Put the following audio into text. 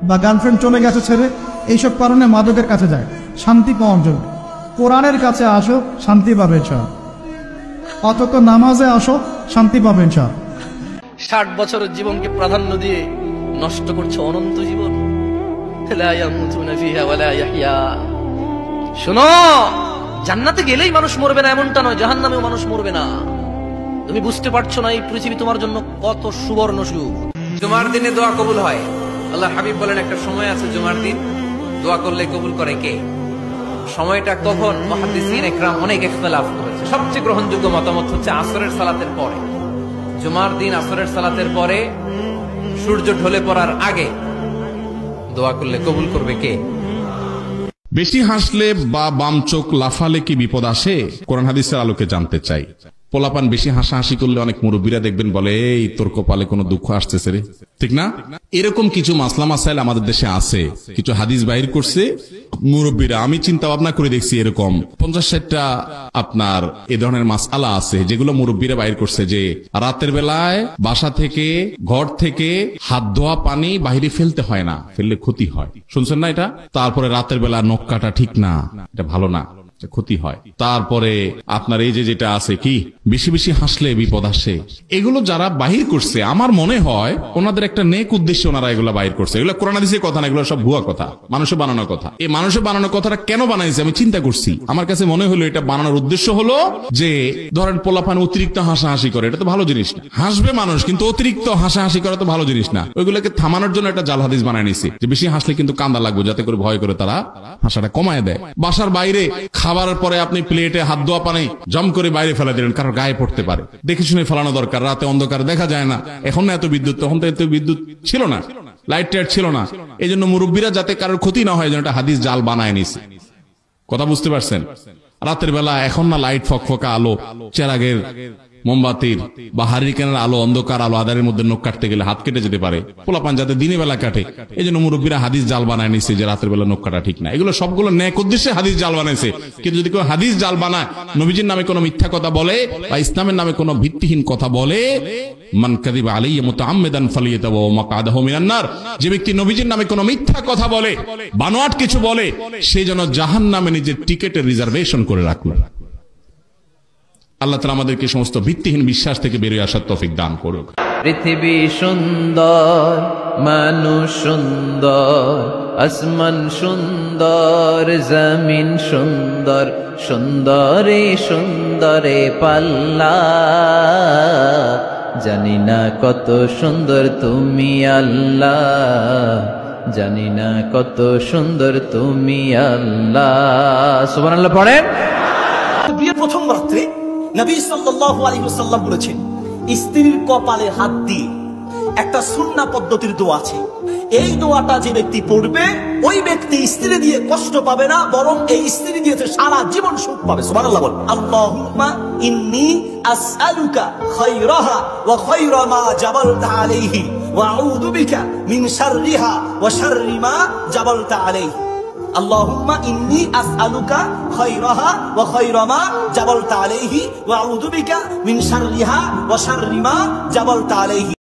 বা গার্লফ্রেন্ড চলে গেছে ছেড়ে, এইসব কারণে মাদকের কাছে যায় শান্তি পাওয়ার জন্য। কোরআনের কাছে আসো, শান্তি পাবে ইনশাআল্লাহ। অন্তত নামাজে আসো, শান্তি পাবে ইনশাআল্লাহ। 60 বছরের জীবনকে প্রাধান্য দিয়ে নষ্ট করছে অনন্ত জীবন। লা ইয়ামুতুনা ফিহা ওয়ালা ইয়াহইয়া। শোনো, জান্নাতে গেলেই মানুষ মরবে না এমনটা নয়, জাহান্নামেও মানুষ মরবে না। তুমি বুঝতে পারছো না এই পৃথিবী তোমার জন্য কত সুবর্ণ সুযোগ। জুমার দিনে দোয়া কবুল হয়। আল্লাহ হাবিব বলেন একটা সময় আছে জুমার দিন দোয়া করলে কবুল করে কে? সময়টা কখন? মুহাদ্দিসিন ইকরাম অনেক ইখতিলাফ করেছে। সবচেয়ে গ্রহণযোগ্য মতামত হচ্ছে আসরের সালাতের পরে। জুমার দিন আসরের সালাতের পরে সূর্য ঢলে পড়ার আগে দোয়া করলে কবুল করবে কে? বেশি হাসলে বা বাম চোখ লাফালে কি বিপদ আসে? কোরআন হাদিসের আলোকে জানতে চাই। পোলাপান বেশি হাসাহাসি করলে অনেক মুরব্বীরা দেখবেন বলে, এই তোর কপালে কোনো দুঃখ আসতেছে রে, ঠিক না? এরকম কিছু মাসলা মাসাইল আমাদের দেশে আছে। কিছু হাদিস বাহির করছে মুরব্বীরা, আমি চিন্তা ভাবনা করে দেখছি এরকম 50-60টা আপনার এ ধরনের মাসআলা আছে যেগুলো মুরব্বীরা বাহির করছে, যে রাতের বেলায় বাসা থেকে ঘর থেকে হাত ধোয়া পানি বাহিরে ফেলতে হয় না, ফেললে ক্ষতি হয়। শুনছেন না এটা? তারপরে রাতের বেলা নখ কাটা ঠিক না, এটা ভালো না, ক্ষতি হয়। তারপরে আপনার এই যে যেটা আছে কি বেশি বেশি হাসলে বিপদ আসে, এগুলো যারা বাহির করছে আমার মনে হয় ওনাদের একটা নেক উদ্দেশ্যে ওনারা এগুলো বাহির করছে। এগুলো কোরআন হাদিসের কথা না, এগুলো সব ভুয়া কথা, মানুষে বানানো কথা। এই মানুষে বানানো কথাটা কেন বানাইছে আমি চিন্তা করছি। আমার কাছে মনে হলো এটা বানানোর উদ্দেশ্য হলো যে ধরেন পোলাপান অতিরিক্ত হাসাহাসি করে, এটা তো ভালো জিনিস না। হাসবে মানুষ, কিন্তু অতিরিক্ত হাসাহাসি করা তো ভালো জিনিস না। ওইগুলোকে থামানোর জন্য একটা জাল হাদিস বানায় নিছে যে বেশি হাসলে কিন্তু কান্দা লাগবে, যাতে করে ভয় করে তারা হাসাটা কমায় দেয়। বাসার বাইরে খাবারের পরে আপনি প্লেটে হাত ধোয়া পানি জম করে বাইরে ফেলা দিলেন, কারণ গায়ে পড়তে পারে, দেখে শুনে ফেলানো দরকার। রাতে অন্ধকার দেখা যায় না, এখন না এত বিদ্যুৎ, তখন তো এত বিদ্যুৎ ছিল না, লাইট টাইট ছিল না। এই জন্য মুরব্বীরা যাতে কারোর ক্ষতি না হয় যেন একটা হাদিস জাল বানায় নিছে। কথা বুঝতে পারছেন? রাতের বেলা এখন না লাইট ফকফকা আলো, চেরাগের মোমবাতির বা হারিকেনের আলো, অন্ধকার আলো, আধারের মধ্যে নখ কাটতে গেলে হাত কেটে যেতে পারে। পোলাপান যাতে দিনের বেলা কাটে, এই জন্য মুরব্বীরা হাদিস জাল বানায় নিছে যে রাতের বেলা নখ কাটা ঠিক না। এগুলো সবগুলো নেক উদ্দেশ্যে হাদিস জাল বানাইছে। কিন্তু যদি কেউ হাদিস জাল বানায়, নবীজির নামে কোনো মিথ্যা কথা বলে বা ইসলামের নামে কোনো ভিত্তিহীন কথা বলে, মান কাযিবা আলাইয়া মুতাআম্মিদান ফালিয়াতাবাওয়া মাকআদাহু মিনান নার, যে ব্যক্তি নবীজির নামে কোনো মিথ্যা কথা বলে, বানোয়াট কিছু বলে, সে যেন জাহান্নামে নিজের টিকেটের রিজার্ভেশন করে রাখলো। আল্লাহ তাআলা আমাদেরকে সমস্ত ভিত্তিহীন বিশ্বাস থেকে বেরিয়ে আসার তৌফিক দান করুক। পৃথিবী সুন্দর, মানুষ সুন্দর, আসমান সুন্দর, জমিন সুন্দর, সুন্দরে সুন্দরে পাল্লা। জানি না কত সুন্দর তুমি আল্লাহ, জানি না কত সুন্দর তুমি আল্লাহ। সুবহানাল্লাহ পড়েন। বিয়ের প্রথম রাত্রে নবী সাল্লাল্লাহু আলাইহি ওয়াসাল্লাম বলেছেন, স্ত্রীর কপালে হাত দিয়ে একটা সুন্নাহ পদ্ধতির দোয়া আছে। এই দোয়াটা যে ব্যক্তি পড়বে, ওই ব্যক্তি স্ত্রী দিয়ে কষ্ট পাবে না, বরং এই স্ত্রী দিয়ে সারা জীবন সুখ পাবে। সুবহানাল্লাহ বল। আল্লাহুম্মা ইন্নী আসআলুকা খায়রাহা ওয়া খায়রা মা জাবালতা আলাইহি ওয়া আউযু বিকা মিন শাররিহা ওয়া শাররি মা জাবালতা আলাইহি। আল্লাহুম্মা ইন্নী আসআলুকা খায়রাহা ওয়া খায়রা মা জাবালতা আলাইহি ওয়া আউযু বিকা মিন শাররিহা ওয়া শাররি মা জাবালতা আলাইহি।